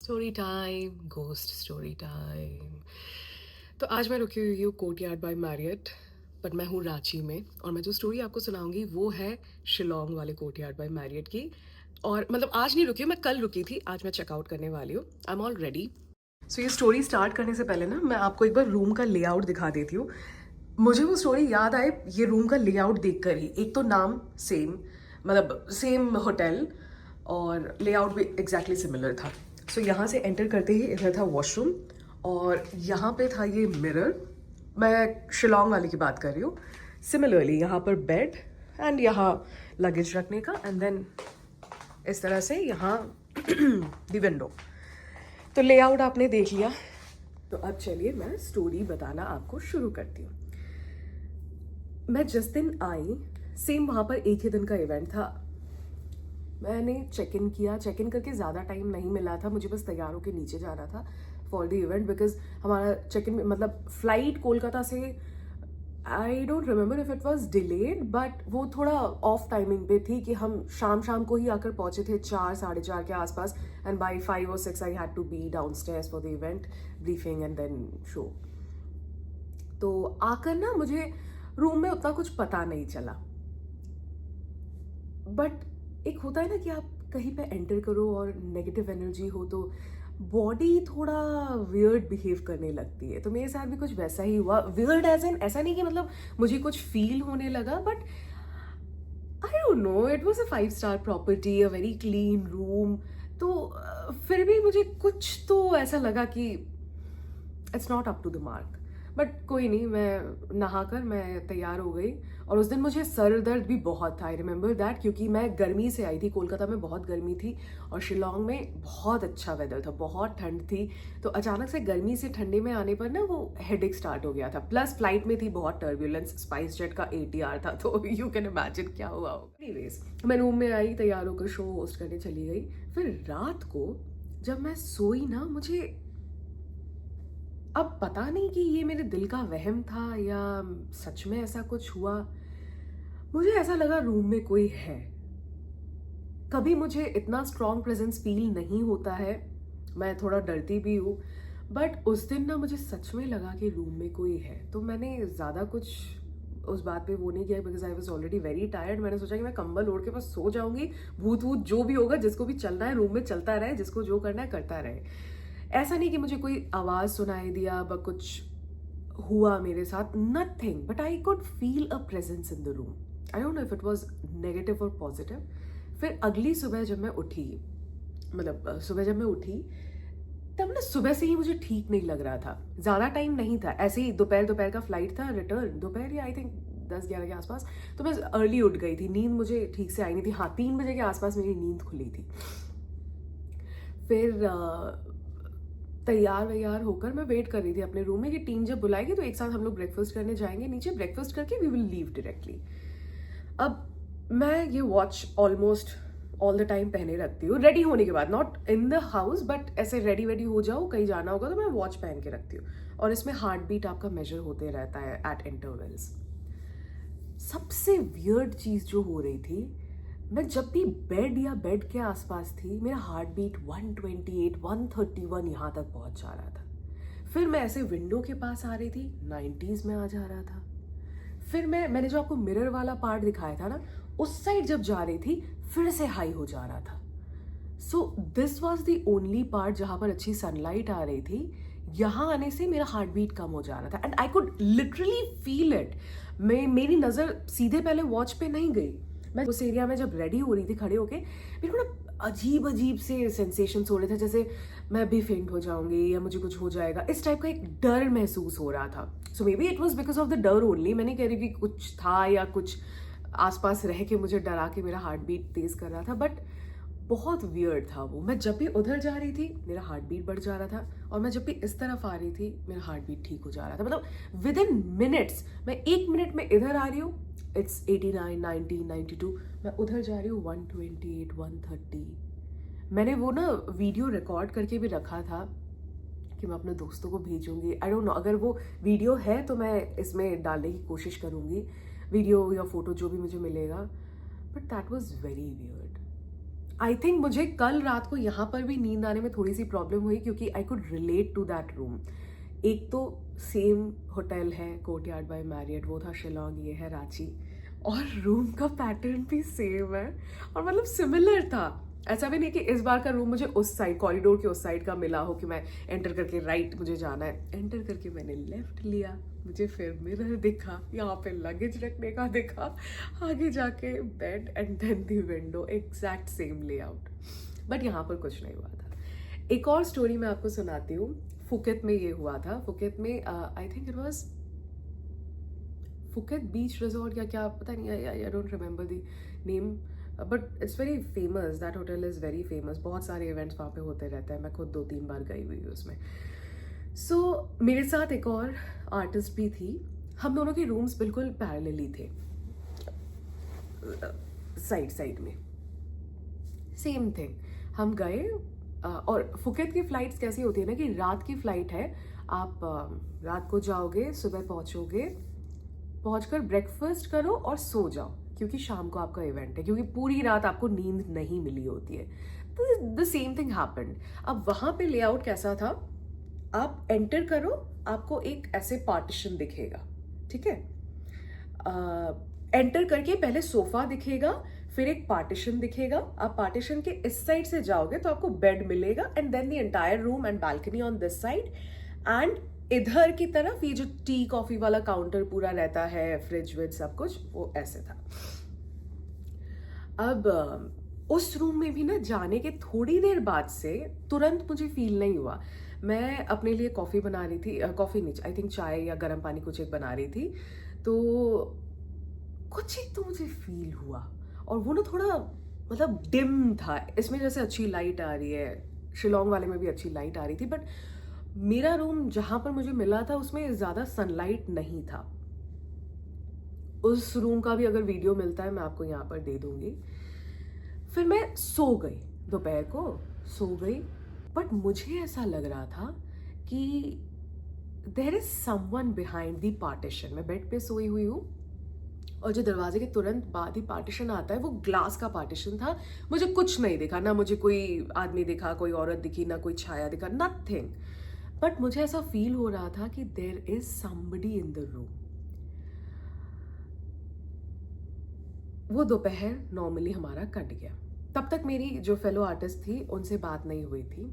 Story time, ghost story time. तो आज मैं रुकी हुई हूँ कोर्टयार्ड बाय मैरियट, बट मैं हूँ रांची में। और मैं जो स्टोरी आपको सुनाऊंगी वो है शिलोंग वाले कोर्टयार्ड बाय मैरियट की। और मतलब आज नहीं रुकी हूँ, मैं कल रुकी थी, आज मैं चेकआउट करने वाली हूँ। I am all ready. So ये स्टोरी स्टार्ट करने से पहले ना मैं आपको एक बार रूम का लेआउट दिखा देती हूँ। मुझे वो स्टोरी याद आए ये रूम का लेआउट देखकर ही। एक तो नाम सेम, मतलब सेम होटल, और लेआउट भी एग्जैक्टली सिमिलर था। सो यहाँ से एंटर करते ही इधर था वॉशरूम, और यहाँ पे था ये मिरर। मैं शिलोंग वाले की बात कर रही हूँ। सिमिलरली यहाँ पर बेड, एंड यहाँ लगेज रखने का, एंड देन इस तरह से यहाँ दी विंडो। तो लेआउट आपने देख लिया, तो अब चलिए मैं स्टोरी बताना आपको शुरू करती हूँ। मैं जिस दिन आई, सेम वहाँ पर एक ही दिन का इवेंट था। मैंने चेक इन किया, चेक इन करके ज़्यादा टाइम नहीं मिला था, मुझे बस तैयार होकर नीचे जाना था फॉर द इवेंट, बिकॉज हमारा चेक इन मतलब फ्लाइट कोलकाता से, I don't remember if it was delayed, but वो थोड़ा ऑफ टाइमिंग पे थी कि हम शाम शाम को ही आकर पहुंचे थे, 4 साढ़े 4 के आसपास। एंड बाई 5 और 6 I had to be downstairs for the event, briefing and then show. तो आकर ना मुझे रूम में उतना कुछ पता नहीं चला, बट एक होता है ना कि आप कहीं पे एंटर करो और नेगेटिव एनर्जी हो तो बॉडी थोड़ा वियर्ड बिहेव करने लगती है। तो मेरे साथ भी कुछ वैसा ही हुआ। वियर्ड एज इन ऐसा नहीं कि मतलब मुझे कुछ फील होने लगा, but I don't know, it was a 5 star property, a very clean room. तो फिर भी मुझे कुछ तो ऐसा लगा कि it's not up to the mark. But कोई नहीं, मैं नहाकर मैं तैयार हो गई। और उस दिन मुझे सर दर्द भी बहुत था, आई रिमेंबर दैट, क्योंकि मैं गर्मी से आई थी। कोलकाता में बहुत गर्मी थी और शिलोंग में बहुत अच्छा वेदर था, बहुत ठंड थी। तो अचानक से गर्मी से ठंडे में आने पर ना वो हेडेक स्टार्ट हो गया था। प्लस फ्लाइट में थी बहुत टर्बुलेंस, स्पाइस जेट का ATR था, तो यू कैन इमेजिन क्या हुआ होगा। एनीवेज, मैं रूम में आई, तैयार होकर शो होस्ट करने चली गई। फिर रात को जब मैं सोई ना, मुझे अब पता नहीं कि ये मेरे दिल का वहम था या सच में ऐसा कुछ हुआ। मुझे ऐसा लगा रूम में कोई है। कभी मुझे इतना स्ट्रॉन्ग प्रेजेंस फील नहीं होता है, मैं थोड़ा डरती भी हूँ, बट उस दिन ना मुझे सच में लगा कि रूम में कोई है। तो मैंने ज़्यादा कुछ उस बात पे वो नहीं किया, because I was already very tired. मैंने सोचा कि मैं कंबल ओढ़ के बस सो जाऊंगी, भूत वूत जो भी होगा, जिसको भी चलना है रूम में चलता रहे, जिसको जो करना है करता रहे। ऐसा नहीं कि मुझे कोई आवाज़ सुनाई दिया ब कुछ हुआ मेरे साथ, nothing, but I could feel a presence in the room. I don't know if it was negative और पॉजिटिव। फिर अगली सुबह जब मैं उठी, मतलब सुबह जब मैं उठी, तब ना सुबह से ही मुझे ठीक नहीं लग रहा था। ज़्यादा टाइम नहीं था, ऐसे ही दोपहर दोपहर का फ्लाइट था, रिटर्न दोपहर या आई थिंक 10-11 के आसपास। तो मैं अर्ली उठ गई थी, नींद मुझे ठीक से आई नहीं थी। हाँ, 3 बजे के आसपास मेरी नींद खुली थी। फिर तैयार वैयार होकर मैं वेट कर रही थी अपने रूम में कि टीम जब बुलाएगी तो एक साथ हम लोग ब्रेकफास्ट करने जाएंगे नीचे, ब्रेकफास्ट करके वी विल लीव डायरेक्टली। अब मैं ये watch almost all the time पहने रखती हूँ, रेडी होने के बाद, not in the house but ऐसे रेडी वेडी हो जाओ, कहीं जाना होगा तो मैं वॉच पहन के रखती हूँ। और इसमें हार्ट बीट आपका मेजर होते रहता है एट इंटरवल्स। सबसे वियर्ड चीज़ जो हो रही थी, मैं जब भी बेड या बेड के आसपास थी, मेरा हार्ट बीट 128 131 यहाँ तक पहुँच जा रहा था। फिर मैं ऐसे विंडो के पास आ रही थी, 90s में आ जा रहा था। फिर मैंने जो आपको मिरर वाला पार्ट दिखाया था ना, उस साइड जब जा रही थी फिर से हाई हो जा रहा था। So this was the only part जहाँ पर अच्छी सनलाइट आ रही थी। यहाँ आने से मेरा हार्ट बीट कम हो जा रहा था, and I could literally feel it. मेरी नज़र सीधे पहले वॉच पे नहीं गई। मैं उस एरिया में जब रेडी हो रही थी खड़े होके, मेरे को ना अजीब अजीब से सेंसेशंस हो रहे थे, जैसे मैं भी फेंट हो जाऊंगी या मुझे कुछ हो जाएगा, इस टाइप का एक डर महसूस हो रहा था। So maybe it was because of the dar only. मैं नहीं कह रही कि कुछ था या कुछ आसपास रह के मुझे डरा के मेरा हार्ट बीट तेज कर रहा था, बट बहुत वियर्ड था वो। मैं जब भी उधर जा रही थी मेरा हार्ट बीट बढ़ जा रहा था, और मैं जब भी इस तरफ आ रही थी मेरा हार्ट बीट ठीक हो जा रहा था। मतलब विद इन मिनट्स, मैं 1 मिनट में इधर आ रही हूँ, इट्स 89 90 92, मैं उधर जा रही हूँ 128 130। मैंने वो ना वीडियो रिकॉर्ड करके भी रखा था कि मैं अपने दोस्तों को भेजूंगी। आई डोंट नो, अगर वो वीडियो है तो मैं इसमें डालने की कोशिश करूंगी, वीडियो या फोटो जो भी मुझे मिलेगा। But that was very weird. I think मुझे कल रात को यहाँ पर भी नींद आने में थोड़ी सी प्रॉब्लम हुई क्योंकि I could relate to that room. एक तो सेम होटल है कोर्टयार्ड बाय मैरियट, वो था शिलोंग, ये है रांची, और रूम का पैटर्न भी सेम है और मतलब सिमिलर था। ऐसा भी नहीं कि इस बार का रूम मुझे उस साइड कॉरिडोर के उस साइड का मिला हो कि मैं एंटर करके राइट मुझे जाना है, एंटर करके मैंने लेफ्ट लिया, मुझे फिर मिरर दिखा, यहाँ पे लगेज रखने का दिखा, आगे जाके bed and then the window, exact same layout. But यहाँ पर कुछ नहीं हुआ था। एक और स्टोरी मैं आपको सुनाती हूँ। फुकेत में ये हुआ था। फुकेत में I think it was Phuket beach resort या क्या, पता नहीं, I don't remember the name, but it's very famous, that hotel is very famous. बहुत सारे इवेंट्स वहाँ पे होते रहते हैं, मैं खुद 2-3 बार गई हुई हूँ उसमें। सो मेरे साथ एक और आर्टिस्ट भी थी। हम दोनों के रूम्स बिल्कुल पैरेलली थे, साइड साइड में, सेम थिंग। हम गए और फुकेत की फ़्लाइट्स कैसी होती है ना कि रात की फ़्लाइट है, आप रात को जाओगे, सुबह पहुँचोगे, पहुँचकर ब्रेकफास्ट करो और सो जाओ, क्योंकि शाम को आपका इवेंट है, क्योंकि पूरी रात आपको नींद नहीं मिली होती है। तो द सेम थिंग हैपेंड। अब वहाँ पे लेआउट कैसा था, आप एंटर करो, आपको एक ऐसे पार्टीशन दिखेगा, ठीक है, एंटर करके पहले सोफा दिखेगा, फिर एक पार्टीशन दिखेगा, आप पार्टीशन के इस साइड से जाओगे तो आपको बेड मिलेगा, and then the entire room and balcony on this side, and इधर की तरफ ये जो टी कॉफी वाला काउंटर पूरा रहता है, फ्रिज विज सब कुछ, वो ऐसे था। अब उस रूम में भी ना जाने के थोड़ी देर बाद से तुरंत मुझे फील नहीं हुआ। मैं अपने लिए कॉफ़ी बना रही थी, कॉफ़ी नहीं, आई थिंक चाय या गर्म पानी कुछ एक बना रही थी, तो कुछ एक तो मुझे फील हुआ, और वो ना थोड़ा मतलब डिम था। इसमें जैसे अच्छी लाइट आ रही है, शिलोंग वाले में भी अच्छी लाइट आ रही थी, बट मेरा रूम जहाँ पर मुझे मिला था उसमें ज़्यादा सनलाइट नहीं था। उस रूम का भी अगर वीडियो मिलता है मैं आपको यहाँ पर दे दूँगी। फिर मैं सो गई, दोपहर को सो गई, बट मुझे ऐसा लग रहा था कि there is someone behind the partition. मैं बेड पे सोई हुई हूँ और जो दरवाजे के तुरंत बाद ही पार्टीशन आता है वो ग्लास का पार्टीशन था। मुझे कुछ नहीं दिखा, ना मुझे कोई आदमी दिखा, कोई औरत दिखी, ना कोई छाया दिखा, नथिंग। बट मुझे ऐसा फील हो रहा था कि there is somebody in the room. वो दोपहर नॉर्मली हमारा कट गया। तब तक मेरी जो फेलो आर्टिस्ट थी उनसे बात नहीं हुई थी,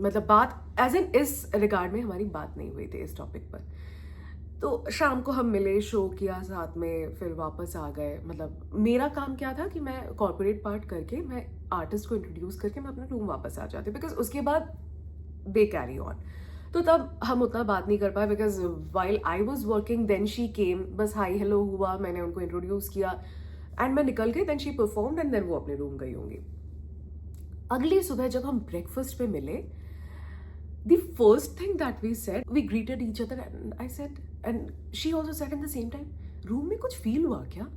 मतलब बात एज इन इस रिगार्ड में हमारी बात नहीं हुई थी इस टॉपिक पर। तो शाम को हम मिले, शो किया साथ में, फिर वापस आ गए। मतलब मेरा काम क्या था कि मैं कॉर्पोरेट पार्ट करके, मैं आर्टिस्ट को इंट्रोड्यूस करके मैं अपने रूम वापस आ जाती, बिकॉज उसके बाद दे कैरी ऑन। तो तब हम उतना बात नहीं कर पाए, because while I was working then she came, बस हाई हेलो हुआ, मैंने उनको इंट्रोड्यूस किया एंड मैं निकल गई, then she performed and then वो अपने रूम गई होंगी। अगली सुबह जब हम ब्रेकफास्ट पे मिले, the first thing that we said, we greeted each other and I said, and she also said in the same time, room में कुछ फील हुआ क्या?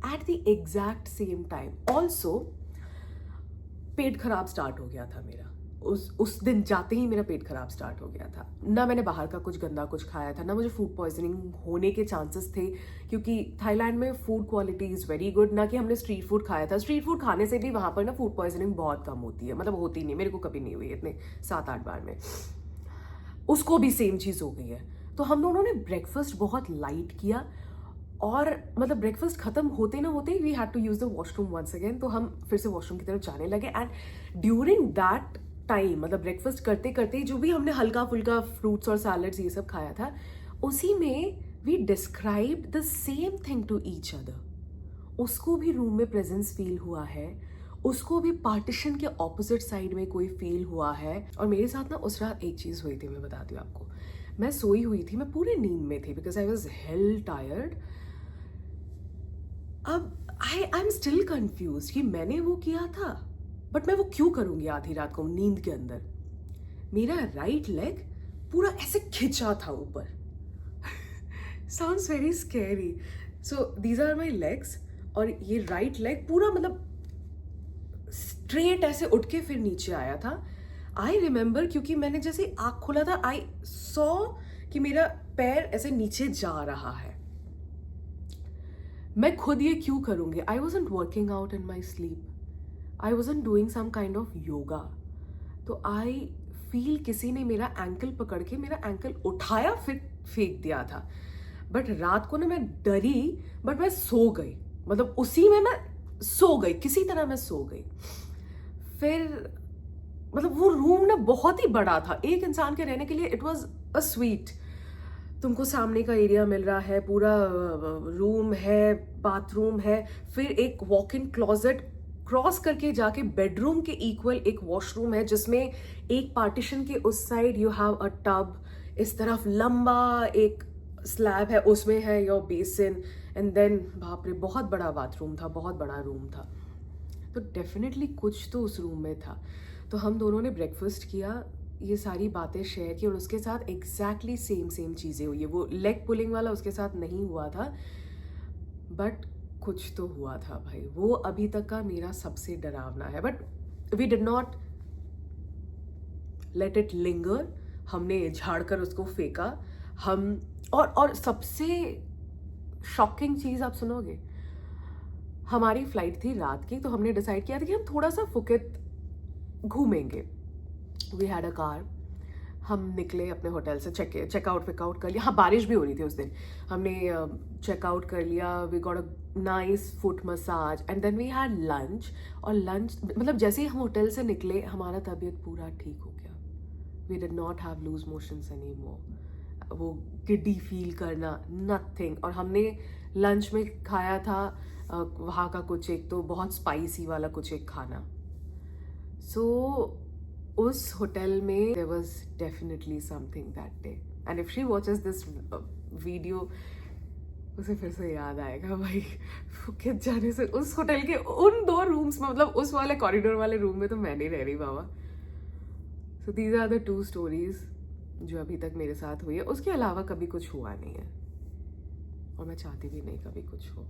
At the exact same time. Also, पेट खराब स्टार्ट हो गया था मेरा। उस दिन जाते ही मेरा पेट खराब स्टार्ट हो गया था। ना मैंने बाहर का कुछ गंदा कुछ खाया था, ना मुझे फूड पॉइजनिंग होने के चांसेस थे, क्योंकि थाईलैंड में food quality is very good. ना कि हमने स्ट्रीट फूड खाया था, स्ट्रीट फूड खाने से भी वहाँ पर ना फूड पॉइजनिंग बहुत कम होती है, मतलब होती नहीं, मेरे को कभी नहीं हुई इतने 7-8 बार में। उसको भी सेम चीज़ हो गई है। तो हम दोनों ने ब्रेकफास्ट बहुत लाइट किया, और मतलब ब्रेकफास्ट खत्म होते ना होते ही we had to use the washroom once again. तो हम फिर से वॉशरूम की तरफ जाने लगे, एंड ड्यूरिंग दैट टाइम, मतलब ब्रेकफास्ट करते करते जो भी हमने हल्का फुल्का फ्रूट्स और सैलड्स ये सब खाया था, उसी में we describe the same thing to each other. उसको भी रूम में प्रेजेंस फील हुआ है, उसको भी पार्टीशन के ऑपोजिट साइड में कोई फील हुआ है। और मेरे साथ ना उस रात एक चीज़ हुई थी, मैं बताती हूँ आपको। मैं सोई हुई थी, मैं पूरे नींद में थी, because I was hello tired. अब आई एम स्टिल कंफ्यूज कि मैंने वो किया था, बट मैं वो क्यों करूंगी आधी रात को नींद के अंदर। मेरा राइट लेग पूरा ऐसे खिंचा था ऊपर। Sounds very scary. So these are my legs, और ये राइट लेग पूरा मतलब स्ट्रेट ऐसे उठ के फिर नीचे आया था। आई रिमेंबर, क्योंकि मैंने जैसे आँख खोला था, आई सॉ कि मेरा पैर ऐसे नीचे जा रहा है। मैं खुद ये क्यों करूंगी? I wasn't working out in my sleep, I wasn't doing some kind of yoga, तो आई फील किसी ने मेरा एंकल पकड़ के मेरा एंकल उठाया फिर फेंक दिया था। बट रात को ना मैं डरी, बट मैं सो गई, मतलब उसी में मैं सो गई, किसी तरह मैं सो गई। फिर मतलब वो रूम ना बहुत ही बड़ा था एक इंसान के रहने के लिए, इट वॉज अ स्वीट। तुमको सामने का एरिया मिल रहा है, पूरा रूम है, बाथरूम है, फिर एक वॉक इन क्लोजेट क्रॉस करके जाके बेडरूम के इक्वल एक वॉशरूम है, जिसमें एक पार्टीशन के उस side you have a tub, इस तरफ लंबा एक स्लैब है, उसमें है योर बेसिन, एंड देन बाप रे बहुत बड़ा बाथरूम था, बहुत बड़ा रूम था। तो डेफिनेटली कुछ तो उस रूम में था। तो हम दोनों ने ब्रेकफास्ट किया, ये सारी बातें शेयर की, और उसके साथ एग्जैक्टली सेम चीज़ें हुई है। वो लेग पुलिंग वाला उसके साथ नहीं हुआ था, बट कुछ तो हुआ था भाई। वो अभी तक का मेरा सबसे डरावना है, but we did not let it linger. हमने झाड़ कर उसको फेंका। हम और सबसे शॉकिंग चीज़ आप सुनोगे, हमारी फ्लाइट थी रात की, तो हमने डिसाइड किया था कि हम थोड़ा सा फुकेत घूमेंगे। वी हैड अ कार, हम निकले अपने होटल से, चेकआउट कर लिया। हाँ, बारिश भी हो रही थी उस दिन। हमने चेकआउट कर लिया, we got a nice foot massage and then we had lunch. और लंच मतलब जैसे ही हम होटल से निकले, हमारा तबीयत पूरा ठीक हो गया। We did not have loose motions any more, वो गिड्डी फील करना, नथिंग। और हमने लंच में खाया था वहाँ का कुछ एक तो बहुत स्पाइसी वाला कुछ एक खाना। सो उस होटल में there was definitely something that day, and if she watches this video, उसे फिर से याद आएगा भाई फुकेत जाने से। उस होटल के उन 2 रूम्स में, मतलब उस वाले कॉरिडोर वाले रूम में तो मैं नहीं रह रही बाबा। So these are the 2 stories जो अभी तक मेरे साथ हुई है। उसके अलावा कभी कुछ हुआ नहीं है, और मैं चाहती भी नहीं कभी कुछ हो,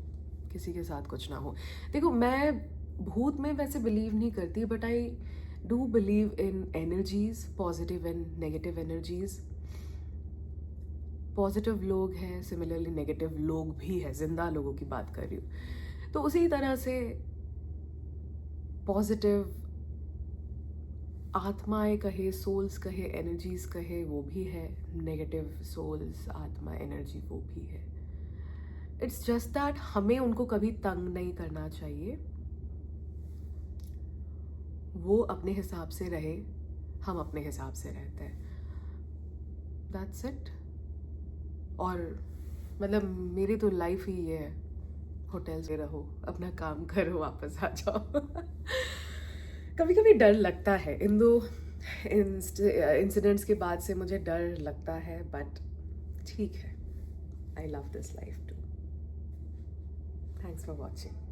किसी के साथ कुछ ना हो। देखो, मैं भूत में वैसे बिलीव नहीं करती, but I do believe in energies, positive and negative energies. Positive लोग हैं, सिमिलरली नेगेटिव लोग भी हैं, जिंदा लोगों की बात कर रही हूँ। तो उसी तरह से पॉजिटिव आत्माएं कहे, सोल्स कहे, एनर्जीज कहे, वो भी है। नेगेटिव सोल्स, आत्मा, एनर्जी वो भी है। इट्स जस्ट दैट हमें उनको कभी तंग नहीं करना चाहिए। वो अपने हिसाब से रहे, हम अपने हिसाब से रहते हैं, दैट्स इट। और मतलब मेरी तो लाइफ ही ये है, होटल से रहो, अपना काम करो, वापस आ जाओ। कभी कभी डर लगता है, इन दो इंसिडेंट्स के बाद से मुझे डर लगता है, बट ठीक है, I love this life too. Thanks for watching.